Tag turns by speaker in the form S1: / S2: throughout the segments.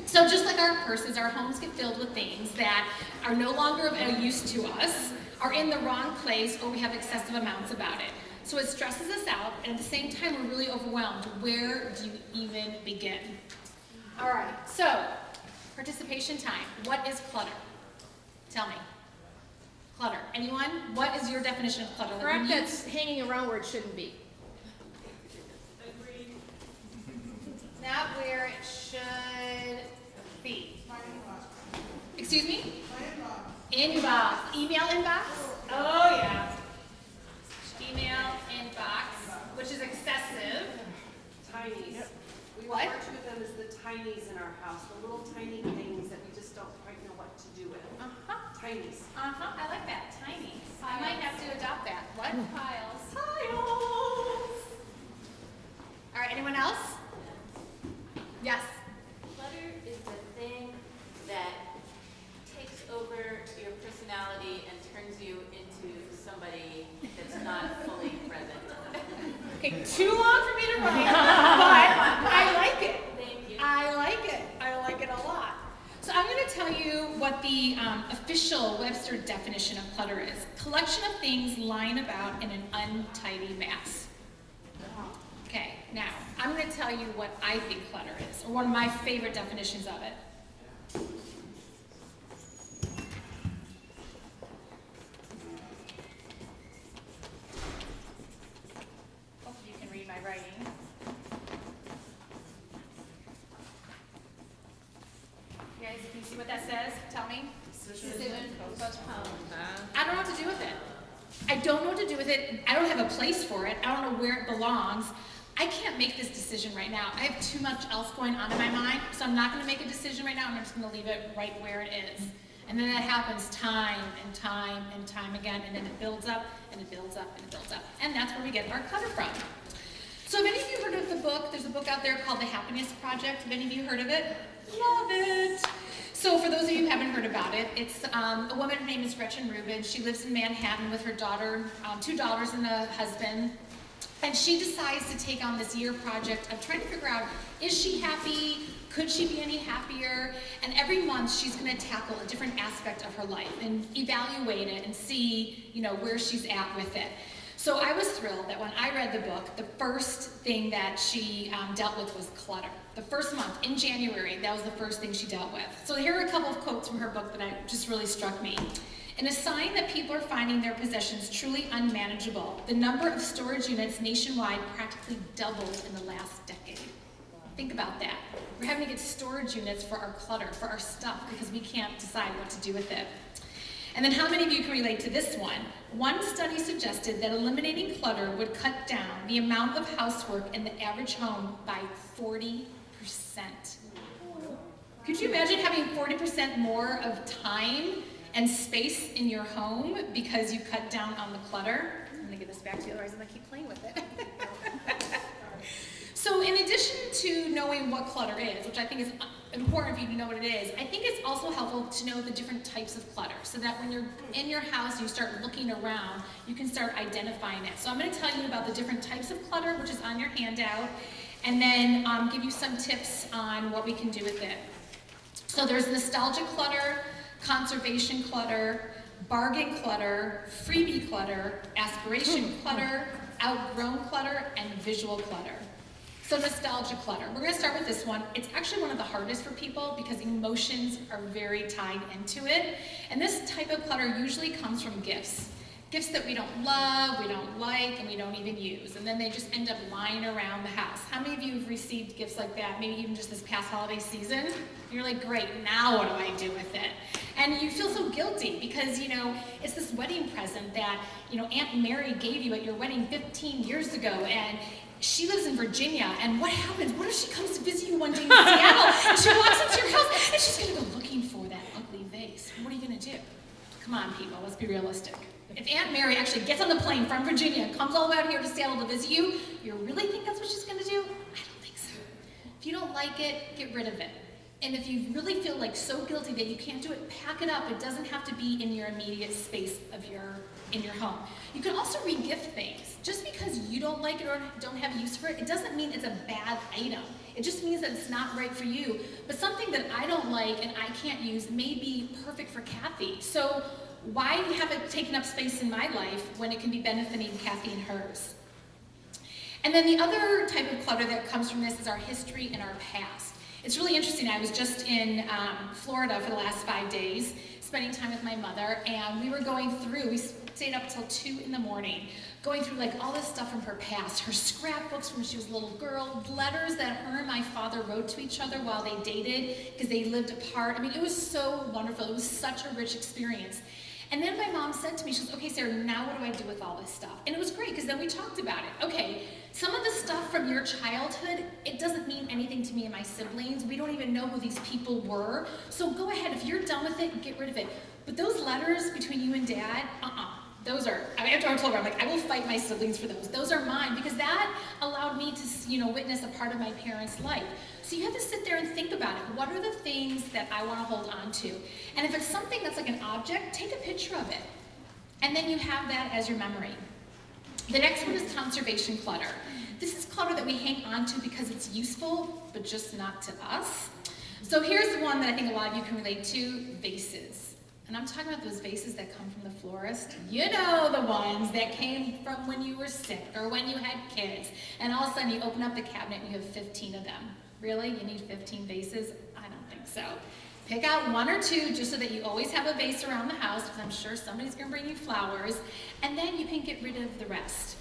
S1: So just like our purses, our homes get filled with things that are no longer of use to us, are in the wrong place, or we have excessive amounts about it. So it stresses us out, and at the same time we're really overwhelmed. Where do you even begin? All right, so participation time. What is clutter? Tell me. Clutter. Anyone? What is your definition of clutter?
S2: Crap that's hanging around where it shouldn't be.
S3: Agreed.
S1: Not where it should be. Excuse me? Inbox. Email inbox? Oh yeah. Email inbox, which is excessive.
S3: Tinies. We
S1: What?
S3: refer to them as the tinies in our house, the little tiny things that we just don't quite know what to do with. Tinies.
S1: I like that. Tiny. I might have to adopt that. What?
S4: Piles.
S1: Piles. All right, anyone else? Yes.
S4: Clutter is the thing that takes over your personality and turns you into somebody that's not fully present.
S1: Okay, too long for me to write, but I like it.
S4: Thank you.
S1: I like it. I like it a lot. So I'm going to tell you what the official Webster definition of clutter is. Collection of things lying about in an untidy mass. Okay, now I'm going to tell you what I think clutter is, or one of my favorite definitions of it. Hopefully you can read my writing. You guys, can you see what that says? Tell me. I don't know what to do with it. I don't know what to do with it. I don't have a place for it. I don't know where it belongs. I can't make this decision right now. I have too much else going on in my mind, so I'm not going to make a decision right now, and I'm just going to leave it right where it is. And then that happens time and time and time again, and then it builds up, and it builds up, and it builds up. And that's where we get our clutter from. So have any of you heard of the book? There's a book out there called The Happiness Project. Have any of you heard of it? Love it. So for those of you who haven't heard about it, it's a woman, her name is Gretchen Rubin. She lives in Manhattan with her daughter, 2 daughters and a husband. And she decides to take on this year project of trying to figure out, is she happy? Could she be any happier? And every month she's going to tackle a different aspect of her life and evaluate it and see, where she's at with it. So I was thrilled that when I read the book, the first thing that she dealt with was clutter. The first month, in January, that was the first thing she dealt with. So here are a couple of quotes from her book that just really struck me. In a sign that people are finding their possessions truly unmanageable, the number of storage units nationwide practically doubled in the last decade. Think about that. We're having to get storage units for our clutter, for our stuff, because we can't decide what to do with it. And then how many of you can relate to this one? One study suggested that eliminating clutter would cut down the amount of housework in the average home by 40%. Could you imagine having 40% more of time and space in your home because you cut down on the clutter? I'm going to give this back to you, otherwise I'm going to keep playing with it. So in addition to knowing what clutter is, which I think is important for you to know what it is, I think it's also helpful to know the different types of clutter so that when you're in your house and you start looking around, you can start identifying it. So I'm going to tell you about the different types of clutter, which is on your handout, and then give you some tips on what we can do with it. So there's nostalgic clutter, conservation clutter, bargain clutter, freebie clutter, aspiration clutter, outgrown clutter, and visual clutter. So nostalgia clutter. We're going to start with this one. It's actually one of the hardest for people because emotions are very tied into it. And this type of clutter usually comes from gifts. Gifts that we don't love, we don't like, and we don't even use. And then they just end up lying around the house. How many of you have received gifts like that, maybe even just this past holiday season? You're like, great, now what do I do with it? And you feel so guilty because, it's this wedding present that, Aunt Mary gave you at your wedding 15 years ago, and she lives in Virginia, and what happens? What if she comes to visit you one day in Seattle, and she walks into your house, and she's gonna go looking for that ugly vase? What are you gonna do? Come on, people, let's be realistic. If Aunt Mary actually gets on the plane from Virginia and comes all the way out here to Seattle to visit you, you really think that's what she's gonna do? I don't think so. If you don't like it, get rid of it. And if you really feel like so guilty that you can't do it, pack it up. It doesn't have to be in your immediate space of in your home. You can also re-gift things. Just because you don't like it or don't have use for it, it doesn't mean it's a bad item. It just means that it's not right for you. But something that I don't like and I can't use may be perfect for Kathy. So why have it taken up space in my life when it can be benefiting Kathy and hers? And then the other type of clutter that comes from this is our history and our past. It's really interesting. I was just in Florida for the last 5 days, spending time with my mother, and we were going through, we stayed up till 2 in the morning, going through like all this stuff from her past, her scrapbooks from when she was a little girl, letters that her and my father wrote to each other while they dated because they lived apart. I mean, it was so wonderful. It was such a rich experience. And then my mom said to me, she goes, okay, Sarah, now what do I do with all this stuff? And it was great because then we talked about it. Okay, some of the stuff from your childhood, it doesn't mean anything to me and my siblings. We don't even know who these people were. So go ahead, if you're done with it, get rid of it. But those letters between you and Dad, those are, after I told her, I'm like, I will fight my siblings for those. Those are mine because that allowed me to, witness a part of my parents' life. So you have to sit there and think about it. What are the things that I want to hold on to? And if it's something that's like an object, take a picture of it. And then you have that as your memory. The next one is conservation clutter. This is clutter that we hang on to because it's useful, but just not to us. So here's the one that I think a lot of you can relate to, vases. And I'm talking about those vases that come from the florist. You know, the ones that came from when you were sick or when you had kids. And all of a sudden you open up the cabinet and you have 15 of them. Really? You need 15 vases? I don't think so. Pick out 1 or 2 just so that you always have a vase around the house because I'm sure somebody's going to bring you flowers. And then you can get rid of the rest.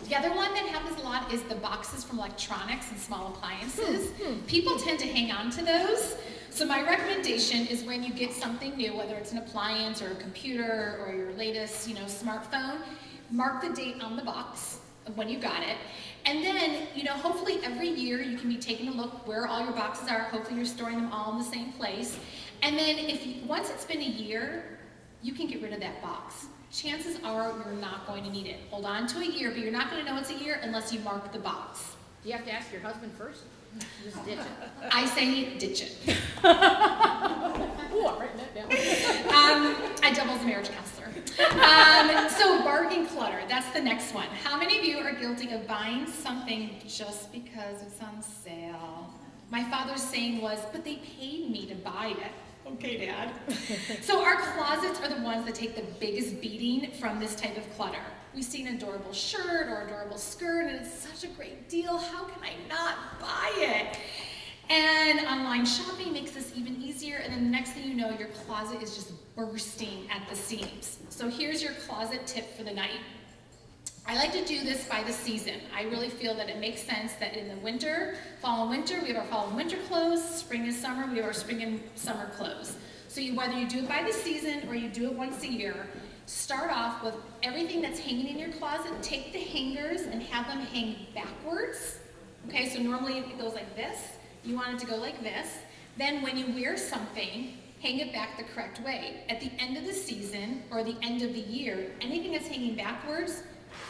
S1: The other one that happens a lot is the boxes from electronics and small appliances. People tend to hang on to those. So my recommendation is when you get something new, whether it's an appliance or a computer or your latest, smartphone, mark the date on the box of when you got it. And then, hopefully every year you can be taking a look where all your boxes are. Hopefully you're storing them all in the same place. And then once it's been a year, you can get rid of that box. Chances are you're not going to need it. Hold on to a year, but you're not going to know it's a year unless you mark the box.
S2: Do you have to ask your husband first? Just ditch it.
S1: I say ditch it.
S2: Ooh, I'm writing that down.
S1: I double as a marriage counselor. So bargain clutter, that's the next one. How many of you are guilty of buying something just because it's on sale? My father's saying was, but they paid me to buy it. Okay, Dad. So our closets are the ones that take the biggest beating from this type of clutter. We see an adorable shirt or adorable skirt and it's such a great deal. How can I not buy it? And online shopping makes this even easier. And then the next thing you know, your closet is just bursting at the seams. So here's your closet tip for the night. I like to do this by the season. I really feel that it makes sense that in the winter, fall and winter, we have our fall and winter clothes. Spring and summer, we have our spring and summer clothes. So whether you do it by the season or you do it once a year, start off with everything that's hanging in your closet. Take the hangers and have them hang backwards. Okay, so normally it goes like this. You want it to go like this. Then when you wear something, hang it back the correct way. At the end of the season or the end of the year, anything that's hanging backwards,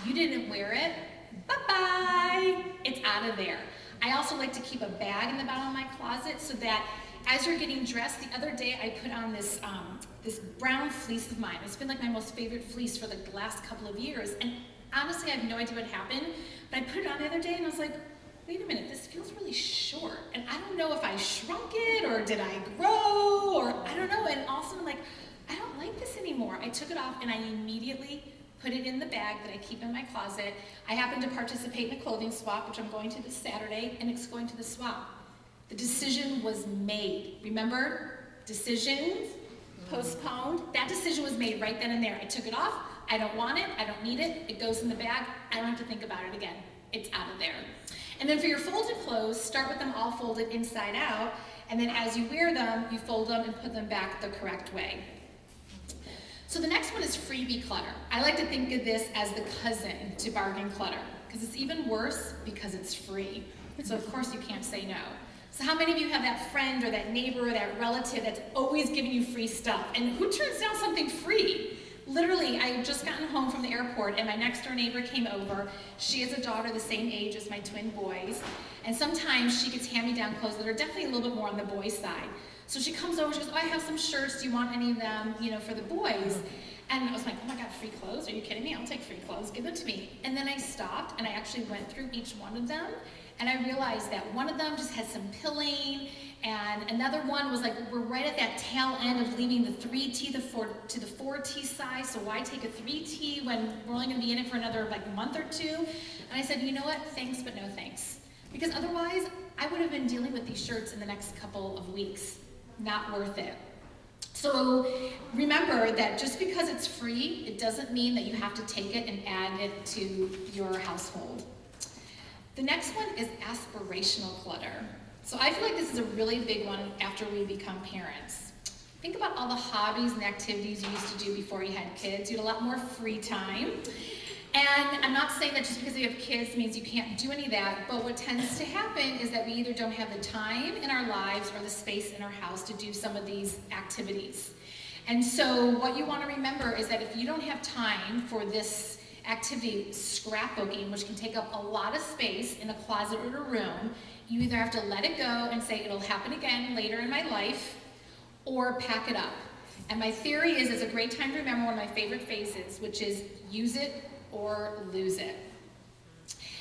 S1: you didn't wear it, bye-bye, it's out of there. I also like to keep a bag in the bottom of my closet so that as you're getting dressed, the other day I put on this brown fleece of mine. It's been like my most favorite fleece for the last couple of years. And honestly, I have no idea what happened, but I put it on the other day and I was like, wait a minute, this feels really short. And I don't know if I shrunk it or did I grow or I don't know. And also I'm like, I don't like this anymore. I took it off and I immediately put it in the bag that I keep in my closet. I happen to participate in a clothing swap, which I'm going to this Saturday, and it's going to the swap. The decision was made. Remember, decisions postponed. That decision was made right then and there. I took it off. I don't want it. I don't need it. It goes in the bag. I don't have to think about it again. It's out of there. And then for your folded clothes, start with them all folded inside out, and then as you wear them, you fold them and put them back the correct way. So the next one is freebie clutter. I like to think of this as the cousin to bargain clutter, because it's even worse because it's free. So of course you can't say no. So how many of you have that friend or that neighbor or that relative that's always giving you free stuff? And who turns down something free? Literally, I had just gotten home from the airport and my next door neighbor came over. She has a daughter the same age as my twin boys. And sometimes she gets hand-me-down clothes that are definitely a little bit more on the boys' side. So she comes over, she goes, oh, I have some shirts, do you want any of them, for the boys? And I was like, oh my God, free clothes? Are you kidding me? I'll take free clothes, give them to me. And then I stopped and I actually went through each one of them and I realized that one of them just had some pilling And another one was like, we're right at that tail end of leaving the 3T to the 4T size, so why take a 3T when we're only gonna be in it for another like month or two? And I said, you know what, thanks but no thanks. Because otherwise, I would have been dealing with these shirts in the next couple of weeks. Not worth it. So remember that just because it's free, it doesn't mean that you have to take it and add it to your household. The next one is aspirational clutter. So I feel like this is a really big one after we become parents. Think about all the hobbies and activities you used to do before you had kids. You had a lot more free time. And I'm not saying that just because you have kids means you can't do any of that, but what tends to happen is that we either don't have the time in our lives or the space in our house to do some of these activities. And so what you want to remember is that if you don't have time for this activity, scrapbooking, which can take up a lot of space in a closet or a room, you either have to let it go and say it'll happen again later in my life, or pack it up. And my theory is it's a great time to remember one of my favorite phrases, which is use it or lose it.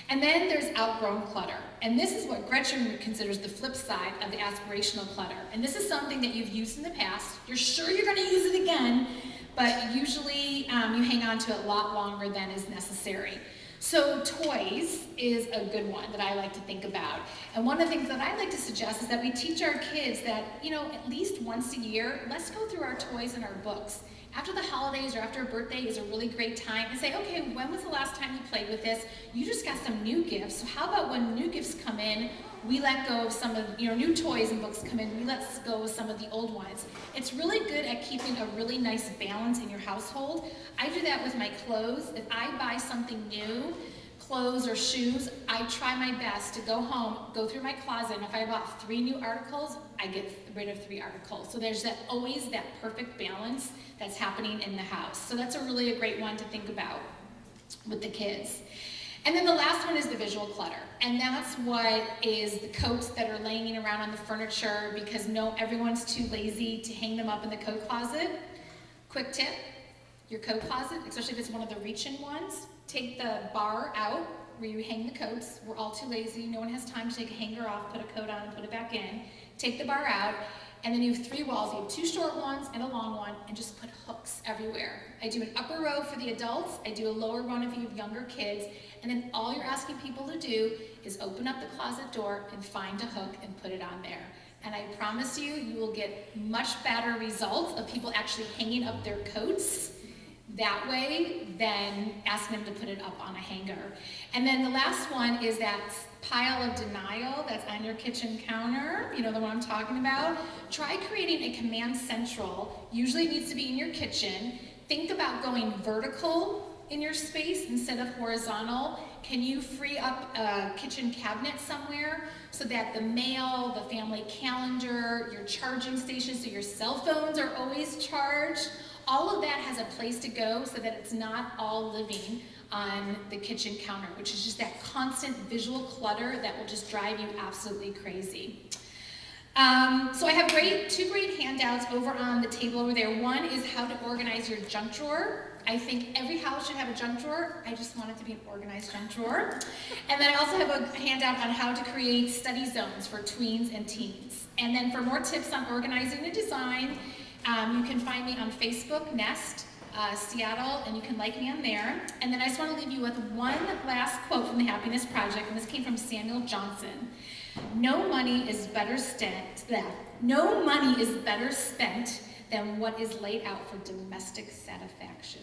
S1: And then there's outgrown clutter. And this is what Gretchen considers the flip side of the aspirational clutter. And this is something that you've used in the past. You're sure you're gonna use it again, but usually you hang on to it a lot longer than is necessary. So toys is a good one that I like to think about. And one of the things that I like to suggest is that we teach our kids that, at least once a year, let's go through our toys and our books. After the holidays or after a birthday is a really great time to say, okay, when was the last time you played with this? You just got some new gifts. So how about when new gifts come in, we let go of some of, new toys and books come in, we let go of some of the old ones. It's really good at keeping a really nice balance in your household. I do that with my clothes. If I buy something new, clothes or shoes, I try my best to go home, go through my closet, and if I bought 3 new articles, I get rid of 3 articles. So there's always that perfect balance that's happening in the house. So that's a great one to think about with the kids. And then the last one is the visual clutter. And that's what is the coats that are laying around on the furniture because everyone's too lazy to hang them up in the coat closet. Quick tip, your coat closet, especially if it's one of the reach-in ones, take the bar out where you hang the coats. We're all too lazy. No one has time to take a hanger off, put a coat on, and put it back in. Take the bar out, and then you have 3 walls. You have 2 short ones and a long one, and just put hooks everywhere. I do an upper row for the adults. I do a lower one if you have younger kids. And then all you're asking people to do is open up the closet door and find a hook and put it on there. And I promise you, you will get much better results of people actually hanging up their coats that way than asking them to put it up on a hanger. And then the last one is that pile of denial that's on your kitchen counter, the one I'm talking about. Try creating a command central. Usually it needs to be in your kitchen. Think about going vertical in your space instead of horizontal. Can you free up a kitchen cabinet somewhere so that the mail, the family calendar, your charging station, so your cell phones are always charged? All of that has a place to go so that it's not all living on the kitchen counter, which is just that constant visual clutter that will just drive you absolutely crazy. So I have 2 great handouts over on the table over there. One is how to organize your junk drawer. I think every house should have a junk drawer. I just want it to be an organized junk drawer. And then I also have a handout on how to create study zones for tweens and teens. And then for more tips on organizing and design, you can find me on Facebook, Nest, Seattle, and you can like me on there. And then I just want to leave you with one last quote from the Happiness Project, and this came from Samuel Johnson. No money is better spent than what is laid out for domestic satisfaction.